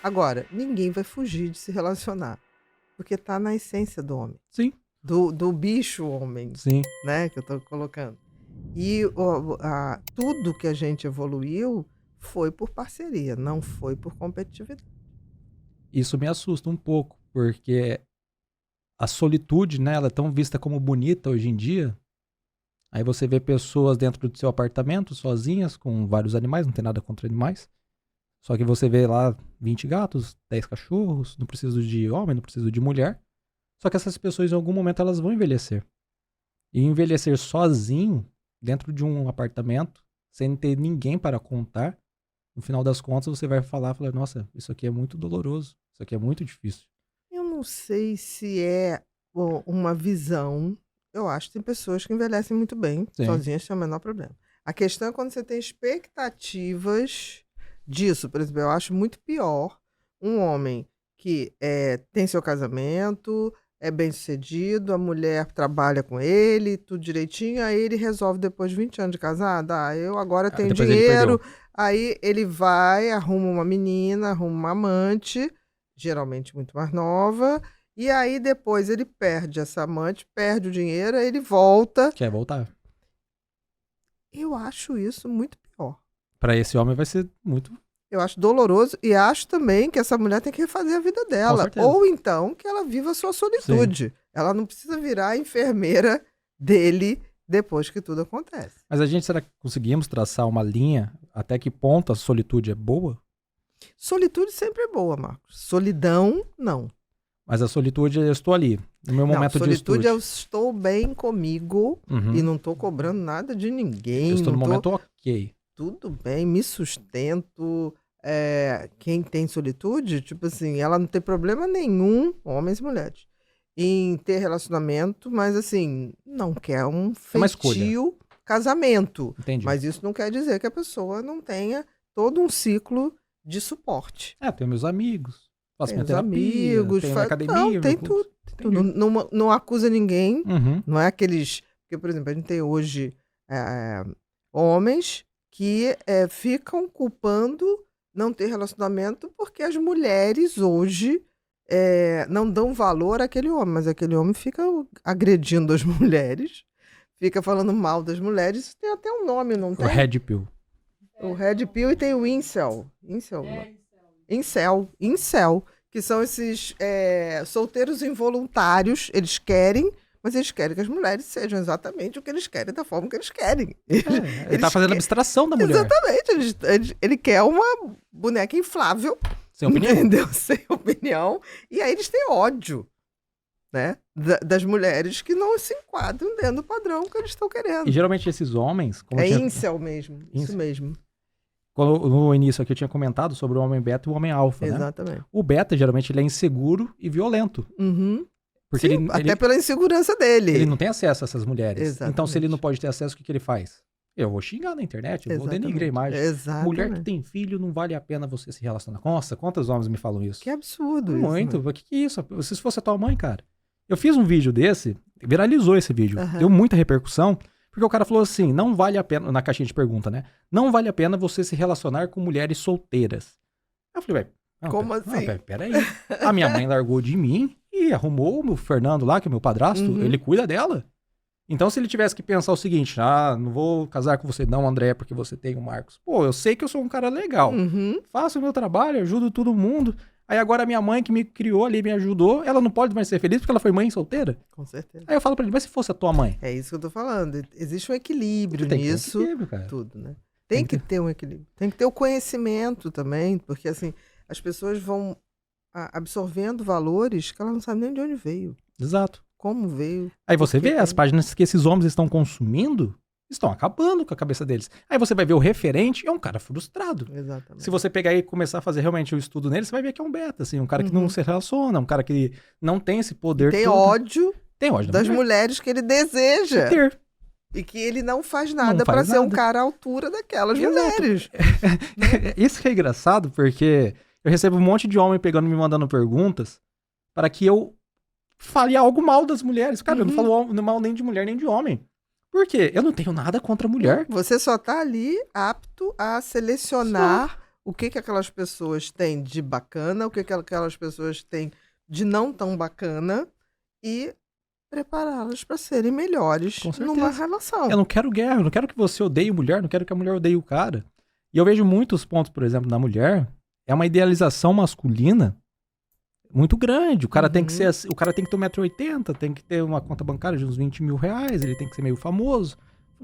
Agora, ninguém vai fugir de se relacionar, porque tá na essência do homem, Sim, do bicho homem, sim. né, que eu tô colocando. E tudo que a gente evoluiu foi por parceria, não foi por competitividade. Isso me assusta um pouco, porque a solitude, né, ela é tão vista como bonita hoje em dia. Aí você vê pessoas dentro do seu apartamento, sozinhas, com vários animais, não tem nada contra animais. Só que você vê lá 20 gatos, 10 cachorros, não preciso de homem, não preciso de mulher. Só que essas pessoas, em algum momento, elas vão envelhecer. E envelhecer sozinho, dentro de um apartamento, sem ter ninguém para contar, no final das contas você vai falar, nossa, isso aqui é muito doloroso, isso aqui é muito difícil. Eu não sei se é uma visão. Eu acho que tem pessoas que envelhecem muito bem, Sim. sozinhas, sem o menor problema. A questão é quando você tem expectativas disso. Por exemplo, eu acho muito pior um homem que tem seu casamento, é bem-sucedido, a mulher trabalha com ele, tudo direitinho, aí ele resolve, depois de 20 anos de casado, eu agora tenho Depois ele perdeu. dinheiro, aí ele vai, arruma uma menina, arruma uma amante, geralmente muito mais nova, e aí depois ele perde essa amante, perde o dinheiro, aí ele volta. Quer voltar. Eu acho isso muito pior. Pra esse homem vai ser muito... Eu acho doloroso e acho também que essa mulher tem que refazer a vida Com dela. certeza. Ou então que ela viva a sua solitude. Ela não precisa virar a enfermeira dele depois que tudo acontece. Mas será que conseguimos traçar uma linha até que ponto a solitude é boa? Solitude sempre é boa, Marcos. Solidão, não. Mas a solitude, eu estou ali, no meu momento de solitude eu estudo. estou bem comigo e não estou cobrando nada de ninguém. Eu estou não no tô... momento ok. Tudo bem, me sustento. Quem tem solitude, tipo assim, ela não tem problema nenhum, homens e mulheres, em ter relacionamento, mas assim, não quer um feitio casamento. Entendi. Mas isso não quer dizer que a pessoa não tenha todo um ciclo de suporte. Tenho meus amigos, faço minha terapia, amigos, tenho minha academia. Não, tem tudo. Não acusa ninguém. Não é aqueles... Porque, por exemplo, a gente tem hoje homens que ficam culpando não ter relacionamento porque as mulheres hoje não dão valor àquele homem, mas aquele homem fica agredindo as mulheres, fica falando mal das mulheres. Isso tem até um nome, não tem? O Red Pill. O Red Pill, e tem o Incel. Incel, que são esses solteiros involuntários. Eles querem, mas eles querem que as mulheres sejam exatamente o que eles querem, da forma que eles querem. Ele tá fazendo abstração da mulher. Exatamente. Ele quer uma boneca inflável. Sem opinião. Entendeu? Sem opinião. E aí eles têm ódio, né? Das mulheres que não se enquadram dentro do padrão que eles estão querendo. E geralmente esses homens... Incel mesmo. Isso mesmo. No início aqui eu tinha comentado sobre o homem beta e o homem alfa, né? Exatamente. O beta, geralmente, ele é inseguro e violento. Porque sim, até pela insegurança dele. Ele não tem acesso a essas mulheres. Exatamente. Então, se ele não pode ter acesso, o que ele faz? Eu vou xingar na internet, eu vou denigrar a imagem. Exatamente. Mulher que tem filho, não vale a pena você se relacionar. Nossa, quantos homens me falam isso? Que absurdo isso. Muito. O que é isso? Se fosse a tua mãe, cara. Eu fiz um vídeo desse, viralizou esse vídeo. Deu muita repercussão. Porque o cara falou assim, não vale a pena, na caixinha de pergunta, né? Não vale a pena você se relacionar com mulheres solteiras. Eu falei, como assim? Peraí. A minha mãe largou de mim e arrumou o Fernando lá, que é meu padrasto, ele cuida dela. Então, se ele tivesse que pensar o seguinte, não vou casar com você não, André, porque você tem o Marcos. Pô, eu sei que eu sou um cara legal. Faço o meu trabalho, ajudo todo mundo. Aí agora a minha mãe que me criou ali, me ajudou, ela não pode mais ser feliz porque ela foi mãe solteira? Com certeza. Aí eu falo pra ele, mas se fosse a tua mãe? É isso que eu tô falando. Existe um equilíbrio nisso. Tem um equilíbrio, cara. Tudo, né? Tem que ter um equilíbrio. Tem que ter o conhecimento também, porque assim, as pessoas vão absorvendo valores que elas não sabem nem de onde veio. Exato. Como veio. Aí você vê as páginas que esses homens estão consumindo, estão acabando com a cabeça deles. Aí você vai ver o referente, é um cara frustrado. Exatamente. Se você pegar e começar a fazer realmente o estudo nele, você vai ver que é um beta, assim, um cara que não se relaciona, um cara que não tem esse poder tem todo. Ódio tem ódio das mulheres que ele deseja. Ter. E que ele não faz nada para ser um cara à altura daquelas mulheres. Isso que é engraçado, porque eu recebo um monte de homem me mandando perguntas para que eu fale algo mal das mulheres. Cara, eu não falo mal nem de mulher, nem de homem. Por quê? Eu não tenho nada contra a mulher. Você só tá ali apto a selecionar o que aquelas pessoas têm de bacana, o que aquelas pessoas têm de não tão bacana e prepará-las para serem melhores Com numa certeza. relação. Eu não quero guerra, eu não quero que você odeie mulher, não quero que a mulher odeie o cara. E eu vejo muitos pontos, por exemplo, na mulher, é uma idealização masculina muito grande. O cara tem que ser assim, o cara tem que ter 1,80 m, tem que ter uma conta bancária de uns 20 mil reais, ele tem que ser meio famoso.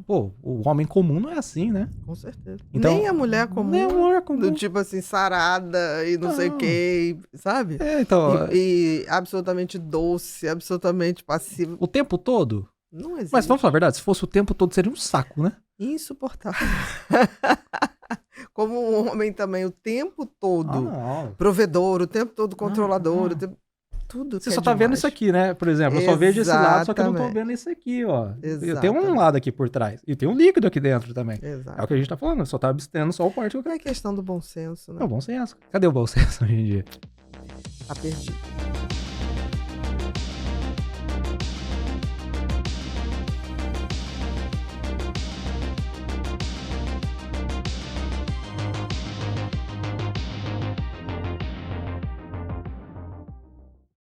Pô, o homem comum não é assim, né? Com certeza. Então, nem a mulher comum, nem a mulher comum. do tipo assim, sarada e não sei o quê, sabe? Então, E absolutamente doce, absolutamente passiva. o tempo todo? Não existe. Mas vamos falar a verdade, se fosse o tempo todo seria um saco, né? Insuportável. Como um homem também, o tempo todo não. provedor, o tempo todo controlador, o tempo... tudo Você que só é tá vendo demais. isso aqui, né? Por exemplo, eu só vejo esse lado, só que eu não tô Exatamente. vendo esse aqui, ó. Eu tenho um Exatamente. lado aqui por trás. E tem um líquido aqui dentro também. Exato. É o que a gente tá falando, só tá abstendo só o parte que eu quero. É questão do bom senso, né? É o bom senso. Cadê o bom senso hoje em dia? Tá perdido.